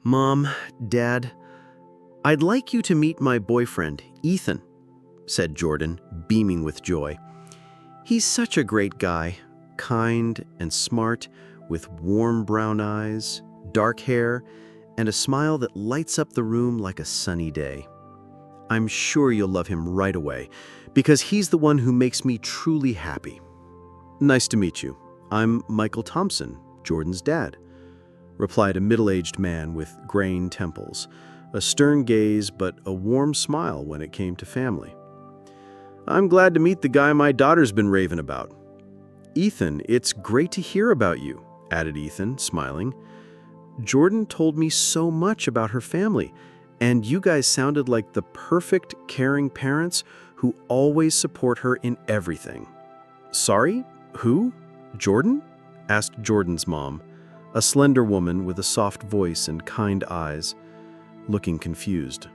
Mom, Dad, I'd like you to meet my boyfriend, Ethan, said Jordan, beaming with joy. He's such a great guy, kind and smart, with warm brown eyes, dark hair, and a smile that lights up the room like a sunny day. I'm sure you'll love him right away, because he's the one who makes me truly happy. Nice to meet you. I'm Michael Thompson, Jordan's dad, replied a middle-aged man with graying temples, a stern gaze but a warm smile when it came to family. I'm glad to meet the guy my daughter's been raving about. Ethan, it's great to hear about you, added Ethan, smiling. Jordan told me so much about her family, and you guys sounded like the perfect, caring parents who always support her in everything. Sorry? Who? Jordan? Asked Jordan's mom, a slender woman with a soft voice and kind eyes, looking confused.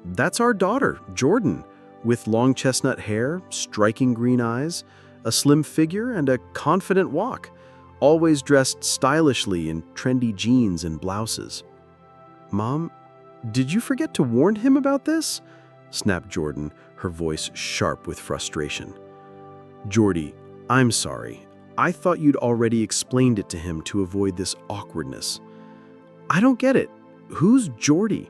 That's our daughter, Jordan, with long chestnut hair, striking green eyes, a slim figure, and a confident walk, always dressed stylishly in trendy jeans and blouses. Mom, did you forget to warn him about this? Snapped Jordan, her voice sharp with frustration. Jordy, I'm sorry. I thought you'd already explained it to him to avoid this awkwardness. I don't get it. Who's Jordy?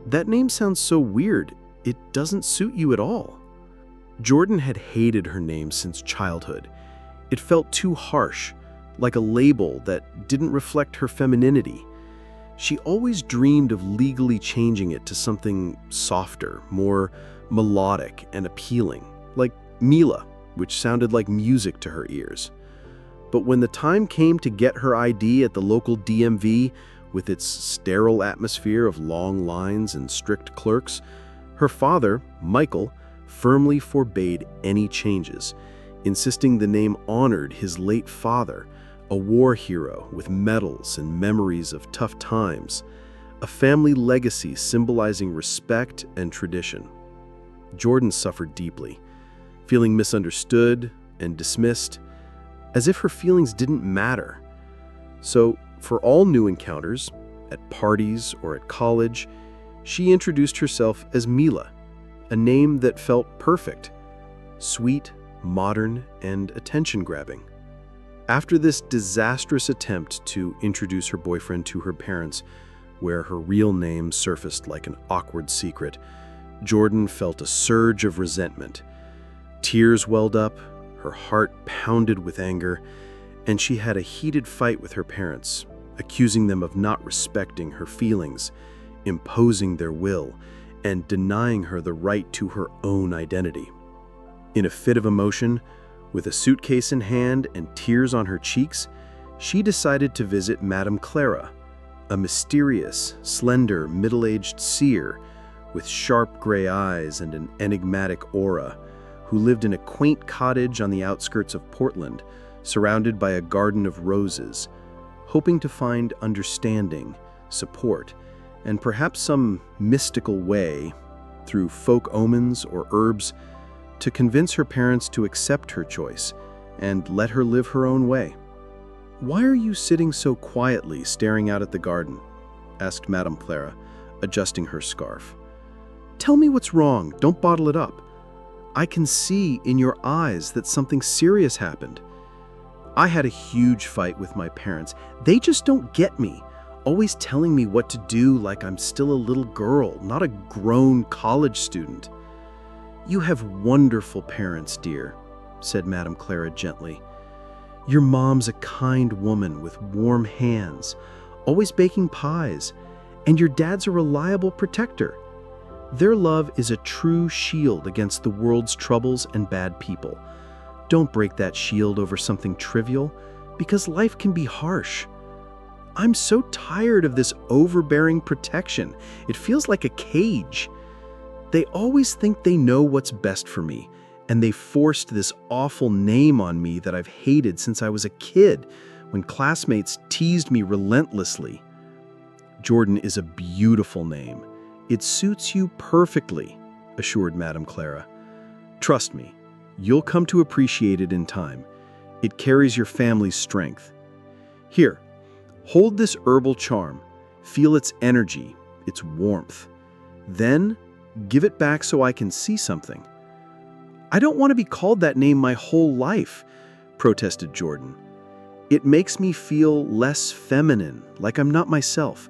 That name sounds so weird. It doesn't suit you at all. Jordan had hated her name since childhood. It felt too harsh, like a label that didn't reflect her femininity. She always dreamed of legally changing it to something softer, more melodic and appealing, like Mila, which sounded like music to her ears. But when the time came to get her ID at the local DMV, with its sterile atmosphere of long lines and strict clerks, her father, Michael, firmly forbade any changes, insisting the name honored his late father, a war hero with medals and memories of tough times, a family legacy symbolizing respect and tradition. Jordan suffered deeply, feeling misunderstood and dismissed, as if her feelings didn't matter. So, for all new encounters, at parties or at college, she introduced herself as Mila, a name that felt perfect, sweet, modern, and attention-grabbing. After this disastrous attempt to introduce her boyfriend to her parents, where her real name surfaced like an awkward secret, Jordan felt a surge of resentment. Tears welled up, her heart pounded with anger, and she had a heated fight with her parents, accusing them of not respecting her feelings, imposing their will, and denying her the right to her own identity. In a fit of emotion, with a suitcase in hand and tears on her cheeks, she decided to visit Madame Clara, a mysterious, slender, middle-aged seer with sharp gray eyes and an enigmatic aura, who lived in a quaint cottage on the outskirts of Portland, surrounded by a garden of roses, hoping to find understanding, support, and perhaps some mystical way, through folk omens or herbs, to convince her parents to accept her choice and let her live her own way. Why are you sitting so quietly staring out at the garden? Asked Madame Clara, adjusting her scarf. Tell me what's wrong, don't bottle it up. I can see in your eyes that something serious happened. I had a huge fight with my parents. They just don't get me, always telling me what to do like I'm still a little girl, not a grown college student. You have wonderful parents, dear, said Madame Clara gently. Your mom's a kind woman with warm hands, always baking pies, and your dad's a reliable protector. Their love is a true shield against the world's troubles and bad people. Don't break that shield over something trivial, because life can be harsh. I'm so tired of this overbearing protection. It feels like a cage. They always think they know what's best for me, and they forced this awful name on me that I've hated since I was a kid, when classmates teased me relentlessly. Jordan is a beautiful name. It suits you perfectly, assured Madame Clara. Trust me, you'll come to appreciate it in time. It carries your family's strength. Here, hold this herbal charm. Feel its energy, its warmth. Then, give it back so I can see something. I don't want to be called that name my whole life, protested Jordan. It makes me feel less feminine, like I'm not myself.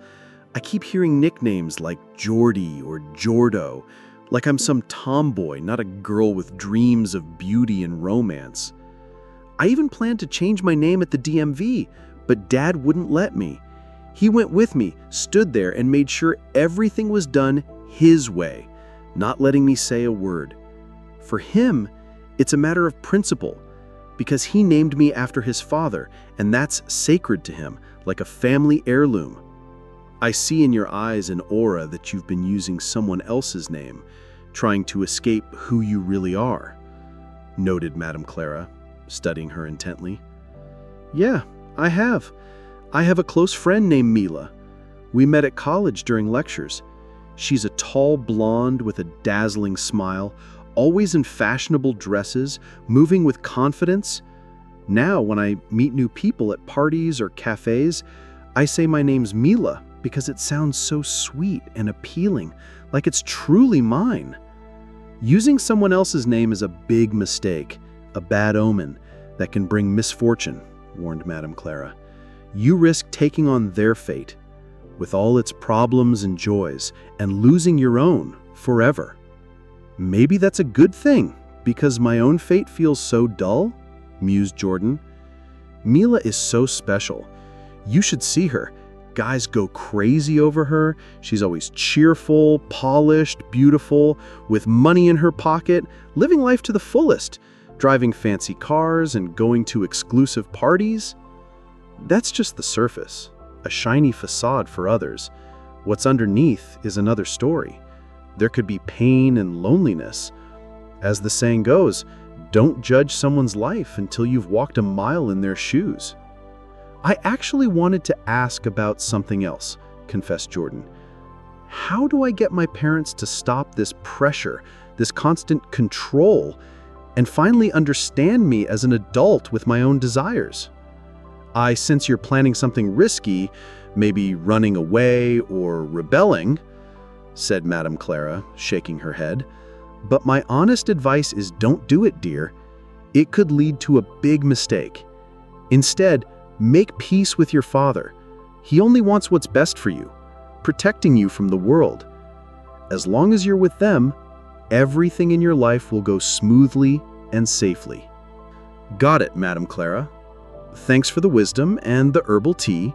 I keep hearing nicknames like Jordy or Jordo, like I'm some tomboy, not a girl with dreams of beauty and romance. I even planned to change my name at the DMV, but Dad wouldn't let me. He went with me, stood there, and made sure everything was done his way, not letting me say a word. For him, it's a matter of principle, because he named me after his father, and that's sacred to him, like a family heirloom. I see in your eyes an aura that you've been using someone else's name, trying to escape who you really are, noted Madame Clara, studying her intently. Yeah, I have. I have a close friend named Mila. We met at college during lectures. She's a tall blonde with a dazzling smile, always in fashionable dresses, moving with confidence. Now, when I meet new people at parties or cafes, I say my name's Mila because it sounds so sweet and appealing, like it's truly mine. Using someone else's name is a big mistake, a bad omen that can bring misfortune, warned Madame Clara. You risk taking on their fate, with all its problems and joys, and losing your own forever. Maybe that's a good thing, because my own fate feels so dull, mused Jordan. Mila is so special. You should see her. Guys go crazy over her. She's always cheerful, polished, beautiful, with money in her pocket, living life to the fullest, driving fancy cars and going to exclusive parties. That's just the surface, a shiny facade for others. What's underneath is another story. There could be pain and loneliness. As the saying goes, don't judge someone's life until you've walked a mile in their shoes. I actually wanted to ask about something else, confessed Jordan. How do I get my parents to stop this pressure, this constant control, and finally understand me as an adult with my own desires? I sense you're planning something risky, maybe running away or rebelling, said Madame Clara, shaking her head. But my honest advice is don't do it, dear. It could lead to a big mistake. Instead, make peace with your father. He only wants what's best for you, protecting you from the world. As long as you're with them, everything in your life will go smoothly and safely. Got it, Madame Clara. Thanks for the wisdom and the herbal tea,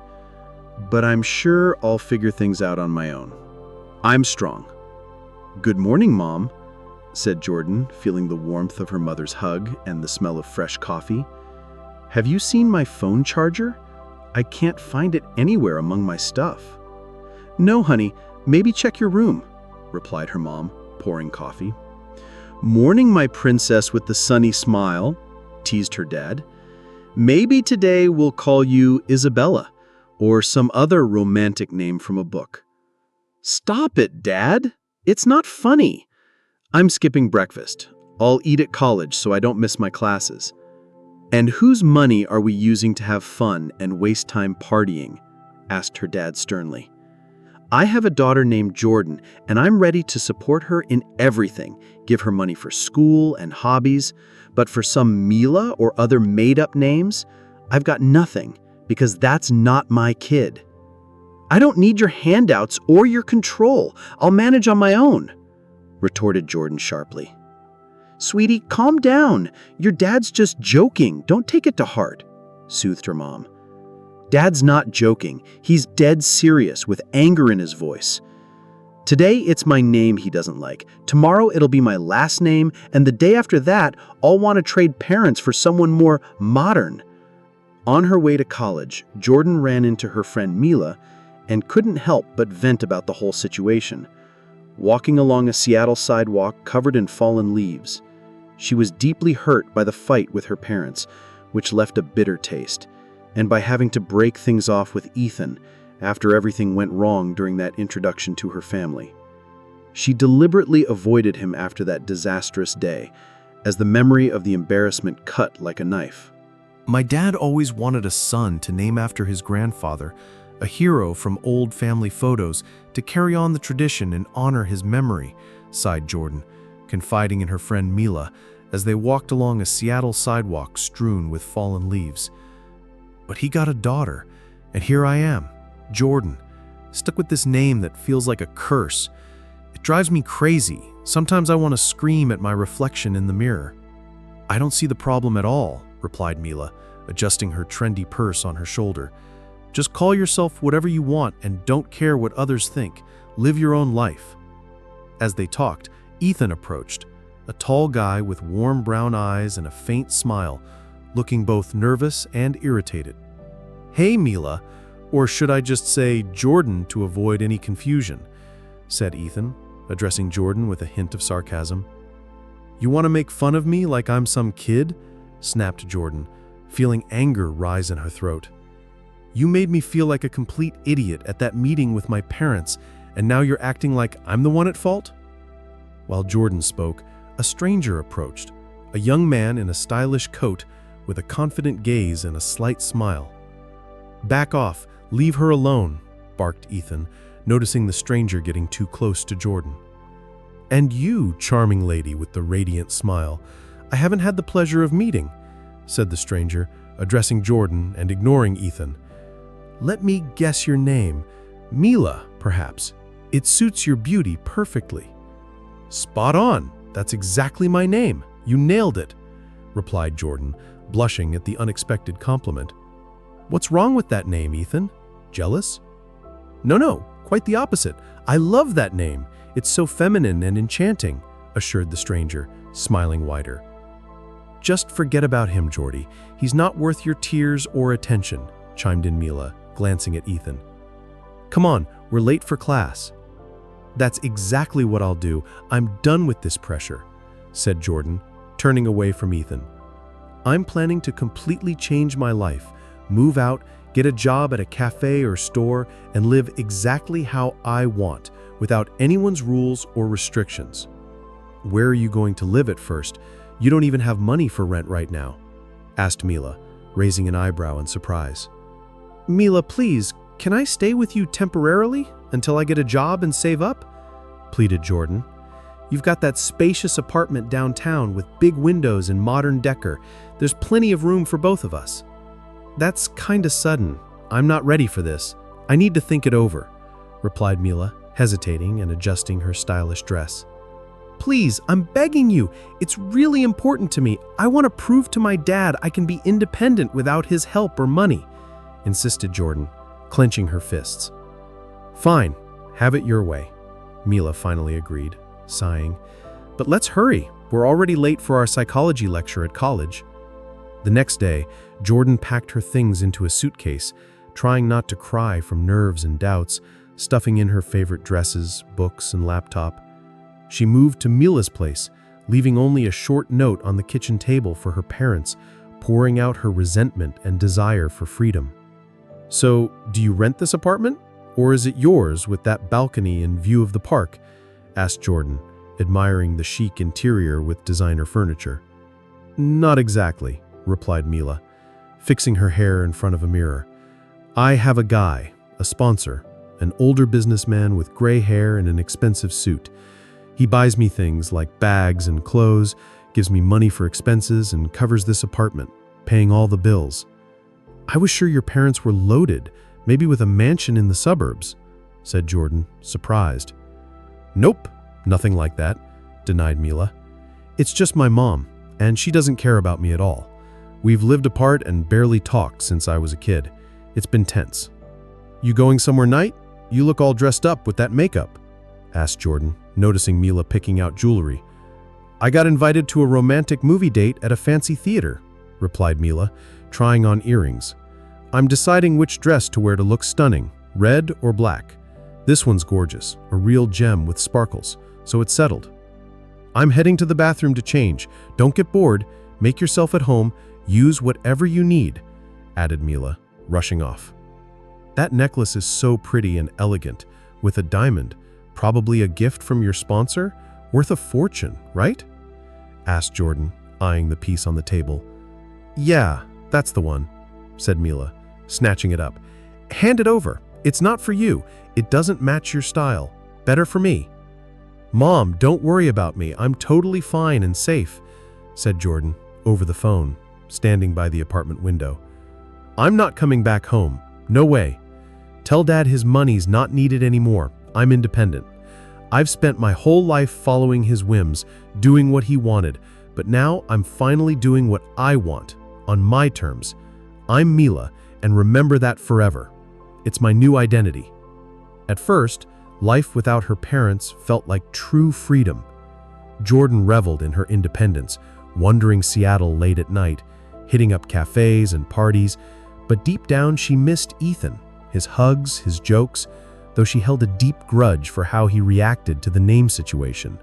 but I'm sure I'll figure things out on my own. I'm strong. Good morning, Mom, said Jordan, feeling the warmth of her mother's hug and the smell of fresh coffee. Have you seen my phone charger? I can't find it anywhere among my stuff. No, honey, maybe check your room, replied her mom, pouring coffee. Morning, my princess with the sunny smile, teased her dad. Maybe today we'll call you Isabella, or some other romantic name from a book. Stop it, Dad. It's not funny. I'm skipping breakfast. I'll eat at college so I don't miss my classes. And whose money are we using to have fun and waste time partying? Asked her dad sternly. I have a daughter named Jordan, and I'm ready to support her in everything, give her money for school and hobbies, but for some Mila or other made-up names, I've got nothing, because that's not my kid. I don't need your handouts or your control. I'll manage on my own, retorted Jordan sharply. Sweetie, calm down. Your dad's just joking. Don't take it to heart, soothed her mom. Dad's not joking. He's dead serious with anger in his voice. Today, it's my name he doesn't like. Tomorrow, it'll be my last name, and the day after that, I'll want to trade parents for someone more modern. On her way to college, Jordan ran into her friend Mila and couldn't help but vent about the whole situation. Walking along a Seattle sidewalk covered in fallen leaves, she was deeply hurt by the fight with her parents, which left a bitter taste, and by having to break things off with Ethan after everything went wrong during that introduction to her family. She deliberately avoided him after that disastrous day, as the memory of the embarrassment cut like a knife. My dad always wanted a son to name after his grandfather, a hero from old family photos to carry on the tradition and honor his memory, sighed Jordan, confiding in her friend Mila as they walked along a Seattle sidewalk strewn with fallen leaves. But he got a daughter, and here I am, Jordan, stuck with this name that feels like a curse. It drives me crazy. Sometimes I want to scream at my reflection in the mirror. I don't see the problem at all, replied Mila, adjusting her trendy purse on her shoulder. Just call yourself whatever you want and don't care what others think. Live your own life. As they talked, Ethan approached, a tall guy with warm brown eyes and a faint smile, looking both nervous and irritated. Hey, Mila, or should I just say Jordan to avoid any confusion, said Ethan, addressing Jordan with a hint of sarcasm. You want to make fun of me like I'm some kid? Snapped Jordan, feeling anger rise in her throat. You made me feel like a complete idiot at that meeting with my parents, and now you're acting like I'm the one at fault? While Jordan spoke, a stranger approached, a young man in a stylish coat with a confident gaze and a slight smile. Back off, leave her alone, barked Ethan, noticing the stranger getting too close to Jordan. And you, charming lady with the radiant smile, I haven't had the pleasure of meeting, said the stranger, addressing Jordan and ignoring Ethan. Let me guess your name. Mila, perhaps. It suits your beauty perfectly. Spot on. That's exactly my name. You nailed it, replied Jordan, blushing at the unexpected compliment. What's wrong with that name, Ethan? Jealous? No, quite the opposite. I love that name. It's so feminine and enchanting, assured the stranger, smiling wider. Just forget about him, Jordy. He's not worth your tears or attention, chimed in Mila, glancing at Ethan. Come on, we're late for class. That's exactly what I'll do. I'm done with this pressure, said Jordan, turning away from Ethan. I'm planning to completely change my life, move out, get a job at a cafe or store, and live exactly how I want, without anyone's rules or restrictions. Where are you going to live at first? You don't even have money for rent right now, asked Mila, raising an eyebrow in surprise. Mila, please, can I stay with you temporarily until I get a job and save up? Pleaded Jordan. You've got that spacious apartment downtown with big windows and modern decor. There's plenty of room for both of us. That's kinda sudden. I'm not ready for this. I need to think it over, replied Mila, hesitating and adjusting her stylish dress. Please, I'm begging you. It's really important to me. I want to prove to my dad I can be independent without his help or money, insisted Jordan, clenching her fists. Fine, have it your way, Mila finally agreed, sighing. But let's hurry. We're already late for our psychology lecture at college. The next day, Jordan packed her things into a suitcase, trying not to cry from nerves and doubts, stuffing in her favorite dresses, books, and laptop. She moved to Mila's place, leaving only a short note on the kitchen table for her parents, pouring out her resentment and desire for freedom. So, do you rent this apartment? Or is it yours with that balcony and view of the park? Asked Jordan, admiring the chic interior with designer furniture. Not exactly, replied Mila, fixing her hair in front of a mirror. I have a guy, a sponsor, an older businessman with gray hair and an expensive suit. He buys me things like bags and clothes, gives me money for expenses, and covers this apartment, paying all the bills. I was sure your parents were loaded, maybe with a mansion in the suburbs, said Jordan, surprised. Nope, nothing like that, denied Mila. It's just my mom, and she doesn't care about me at all. We've lived apart and barely talked since I was a kid. It's been tense. You going somewhere night? You look all dressed up with that makeup, asked Jordan, noticing Mila picking out jewelry. I got invited to a romantic movie date at a fancy theater, replied Mila, trying on earrings. I'm deciding which dress to wear to look stunning, red or black. This one's gorgeous, a real gem with sparkles, so it's settled. I'm heading to the bathroom to change. Don't get bored. Make yourself at home. Use whatever you need, added Mila, rushing off. That necklace is so pretty and elegant, with a diamond, probably a gift from your sponsor, worth a fortune, right? Asked Jordan, eyeing the piece on the table. Yeah, that's the one, said Mila, snatching it up. Hand it over. It's not for you. It doesn't match your style. Better for me." "Mom, don't worry about me. I'm totally fine and safe," said Jordan, over the phone, standing by the apartment window. "I'm not coming back home. No way. Tell Dad his money's not needed anymore. I'm independent. I've spent my whole life following his whims, doing what he wanted, but now I'm finally doing what I want, on my terms. I'm Mila, and remember that forever. It's my new identity." At first, life without her parents felt like true freedom. Jordan reveled in her independence, wandering Seattle late at night, hitting up cafes and parties, but deep down she missed Ethan, his hugs, his jokes, though she held a deep grudge for how he reacted to the name situation.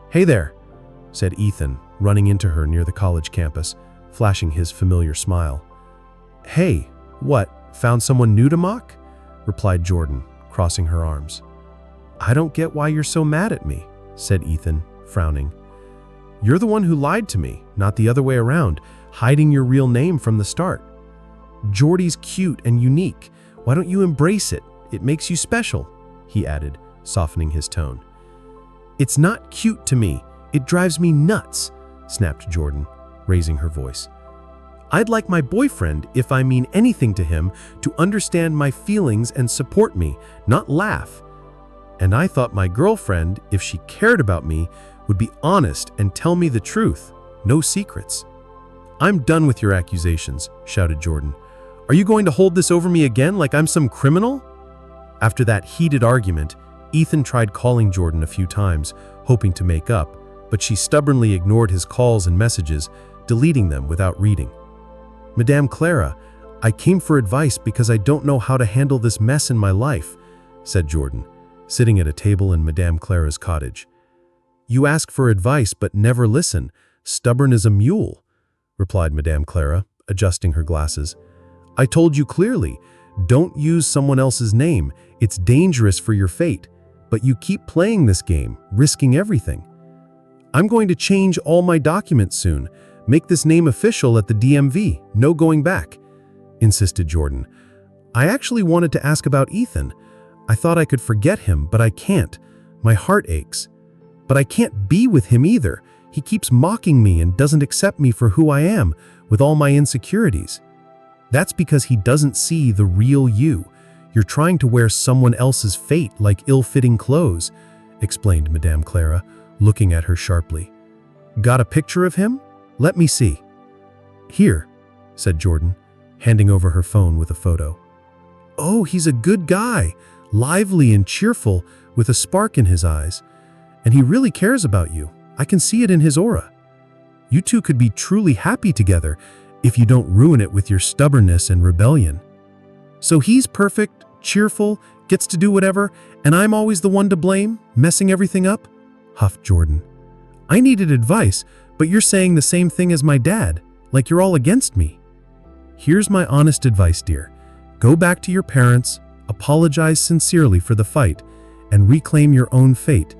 "Hey there," said Ethan, running into her near the college campus, flashing his familiar smile. "Hey, what, found someone new to mock?" replied Jordan, crossing her arms. "I don't get why you're so mad at me," said Ethan, frowning. "You're the one who lied to me, not the other way around, hiding your real name from the start. Jordy's cute and unique. Why don't you embrace it? It makes you special," he added, softening his tone. "It's not cute to me. It drives me nuts," snapped Jordan, raising her voice. "I'd like my boyfriend, if I mean anything to him, to understand my feelings and support me, not laugh. And I thought my girlfriend, if she cared about me, would be honest and tell me the truth, no secrets." "I'm done with your accusations," shouted Jordan. "Are you going to hold this over me again like I'm some criminal?" After that heated argument, Ethan tried calling Jordan a few times, hoping to make up, but she stubbornly ignored his calls and messages, deleting them without reading. "Madame Clara, I came for advice because I don't know how to handle this mess in my life," said Jordan, sitting at a table in Madame Clara's cottage. "You ask for advice but never listen. Stubborn as a mule," replied Madame Clara, adjusting her glasses. "I told you clearly, don't use someone else's name. It's dangerous for your fate. But you keep playing this game, risking everything." "I'm going to change all my documents soon. Make this name official at the DMV. No going back," insisted Jordan. "I actually wanted to ask about Ethan. I thought I could forget him, but I can't. My heart aches. But I can't be with him either. He keeps mocking me and doesn't accept me for who I am, with all my insecurities." "That's because he doesn't see the real you. You're trying to wear someone else's fate like ill-fitting clothes," explained Madame Clara, looking at her sharply. "Got a picture of him? Let me see." "Here," said Jordan, handing over her phone with a photo. "Oh, he's a good guy, lively and cheerful, with a spark in his eyes. And he really cares about you. I can see it in his aura. You two could be truly happy together if you don't ruin it with your stubbornness and rebellion." "So he's perfect, cheerful, gets to do whatever, and I'm always the one to blame, messing everything up?" huffed Jordan. "I needed advice, but you're saying the same thing as my dad, like you're all against me." "Here's my honest advice, dear. Go back to your parents, apologize sincerely for the fight, and reclaim your own fate.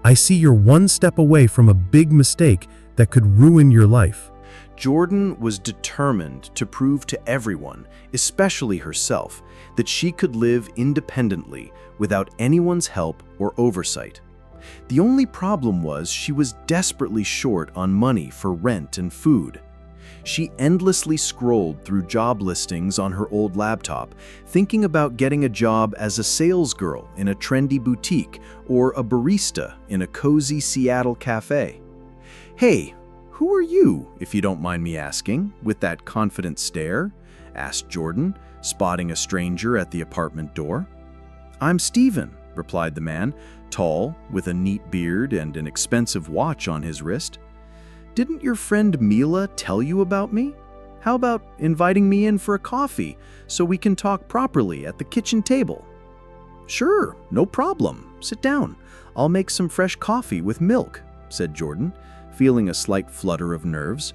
I see you're one step away from a big mistake that could ruin your life." Jordan was determined to prove to everyone, especially herself, that she could live independently without anyone's help or oversight. The only problem was she was desperately short on money for rent and food. She endlessly scrolled through job listings on her old laptop, thinking about getting a job as a salesgirl in a trendy boutique or a barista in a cozy Seattle cafe. "Hey, who are you, if you don't mind me asking, with that confident stare?" asked Jordan, spotting a stranger at the apartment door. "I'm Steven," replied the man, tall, with a neat beard and an expensive watch on his wrist. "Didn't your friend Mila tell you about me? How about inviting me in for a coffee so we can talk properly at the kitchen table?" "Sure, no problem. Sit down. I'll make some fresh coffee with milk," said Jordan, feeling a slight flutter of nerves.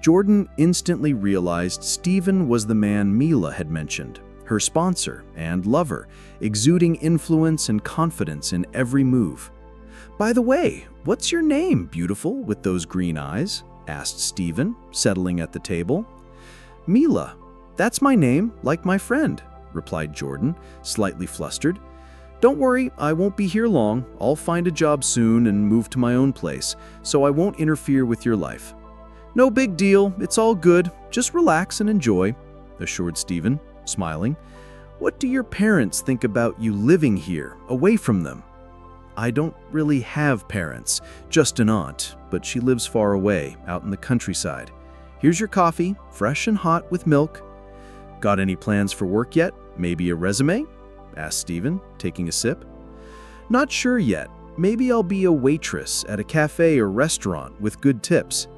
Jordan instantly realized Steven was the man Mila had mentioned, her sponsor and lover, exuding influence and confidence in every move. "By the way, what's your name, beautiful, with those green eyes?" asked Steven, settling at the table. "Mila. That's my name, like my friend," replied Jordan, slightly flustered. Don't worry, I won't be here long. I'll find a job soon and move to my own place, so I won't interfere with your life. No big deal, it's all good. Just relax and enjoy, assured Stephen, smiling. What do your parents think about you living here, away from them? I don't really have parents, just an aunt, but she lives far away, out in the countryside. Here's your coffee, fresh and hot with milk. Got any plans for work yet? Maybe a resume? Asked Stephen, taking a sip. Not sure yet. Maybe I'll be a waitress at a cafe or restaurant with good tips.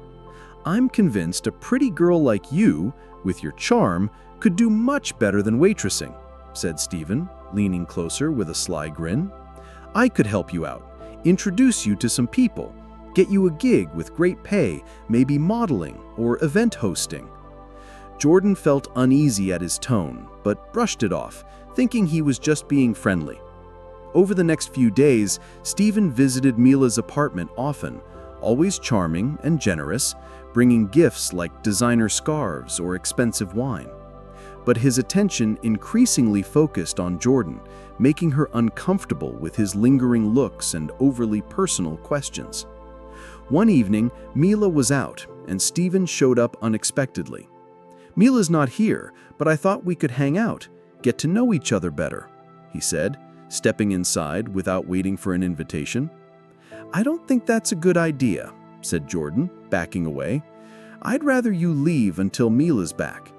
I'm convinced a pretty girl like you, with your charm, could do much better than waitressing, said Stephen, leaning closer with a sly grin. I could help you out, introduce you to some people, get you a gig with great pay, maybe modeling or event hosting. Jordan felt uneasy at his tone, but brushed it off, thinking he was just being friendly. Over the next few days, Stephen visited Mila's apartment often, always charming and generous, bringing gifts like designer scarves or expensive wine. But his attention increasingly focused on Jordan, making her uncomfortable with his lingering looks and overly personal questions. One evening, Mila was out, and Stephen showed up unexpectedly. Mila's not here, but I thought we could hang out, get to know each other better, he said, stepping inside without waiting for an invitation. I don't think that's a good idea, said Jordan, backing away. I'd rather you leave until Mila's back.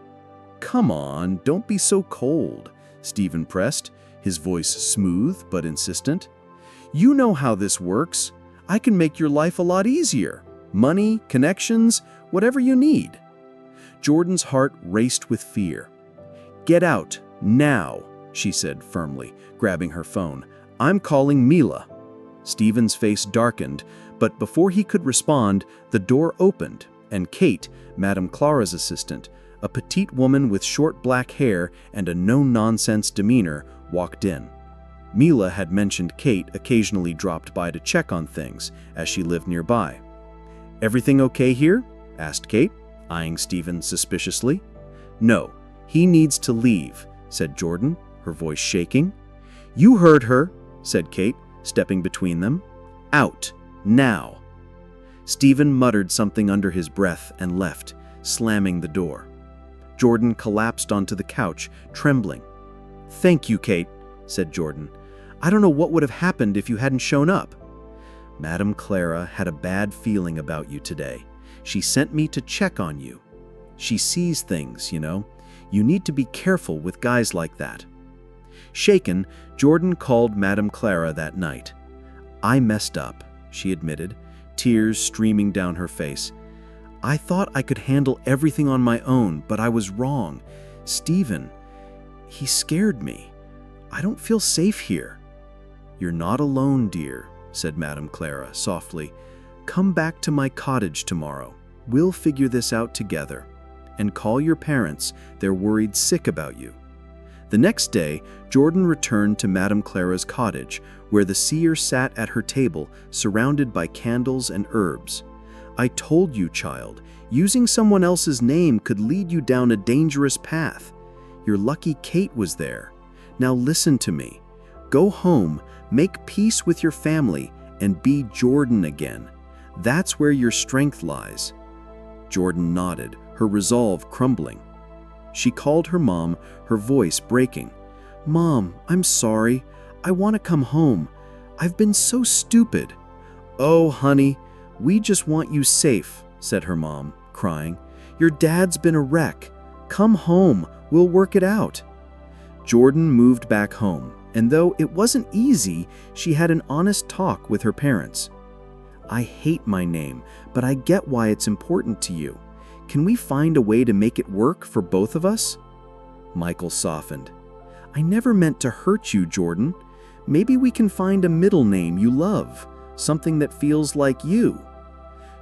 Come on, don't be so cold, Stephen pressed, his voice smooth but insistent. You know how this works. I can make your life a lot easier. Money, connections, whatever you need. Jordan's heart raced with fear. Get out, now, she said firmly, grabbing her phone. I'm calling Mila. Stephen's face darkened, but before he could respond, the door opened, and Kate, Madame Clara's assistant, a petite woman with short black hair and a no-nonsense demeanor, walked in. Mila had mentioned Kate occasionally dropped by to check on things, as she lived nearby. Everything okay here? Asked Kate, eyeing Stephen suspiciously. No, he needs to leave, said Jordan, her voice shaking. You heard her, said Kate, stepping between them. Out, now. Stephen muttered something under his breath and left, slamming the door. Jordan collapsed onto the couch, trembling. Thank you, Kate, said Jordan. I don't know what would have happened if you hadn't shown up. Madame Clara had a bad feeling about you today. She sent me to check on you. She sees things, you know. You need to be careful with guys like that. Shaken, Jordan called Madame Clara that night. I messed up, she admitted, tears streaming down her face. I thought I could handle everything on my own, but I was wrong. Stephen, he scared me. I don't feel safe here. You're not alone, dear, said Madame Clara softly. Come back to my cottage tomorrow. We'll figure this out together. And call your parents. They're worried sick about you. The next day, Jordan returned to Madame Clara's cottage, where the seer sat at her table, surrounded by candles and herbs. I told you, child, using someone else's name could lead you down a dangerous path. Your lucky Kate was there. Now listen to me. Go home, make peace with your family, and be Jordan again. That's where your strength lies. Jordan nodded, her resolve crumbling. She called her mom, her voice breaking. Mom, I'm sorry. I want to come home. I've been so stupid. Oh, honey, we just want you safe, said her mom, crying. Your dad's been a wreck. Come home, we'll work it out. Jordan moved back home, and though it wasn't easy, she had an honest talk with her parents. I hate my name, but I get why it's important to you. Can we find a way to make it work for both of us? Michael softened. I never meant to hurt you, Jordan. Maybe we can find a middle name you love, something that feels like you.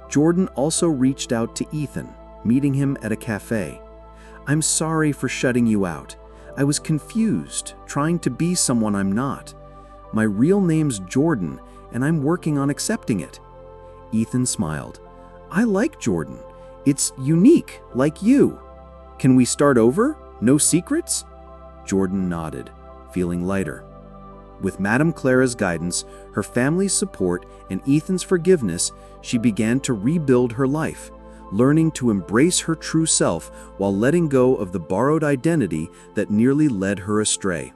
Jordan also reached out to Ethan, meeting him at a cafe. I'm sorry for shutting you out. I was confused, trying to be someone I'm not. My real name's Jordan, and I'm working on accepting it. Ethan smiled. I like Jordan. It's unique, like you. Can we start over? No secrets? Jordan nodded, feeling lighter. With Madame Clara's guidance, her family's support, and Ethan's forgiveness, she began to rebuild her life, learning to embrace her true self while letting go of the borrowed identity that nearly led her astray.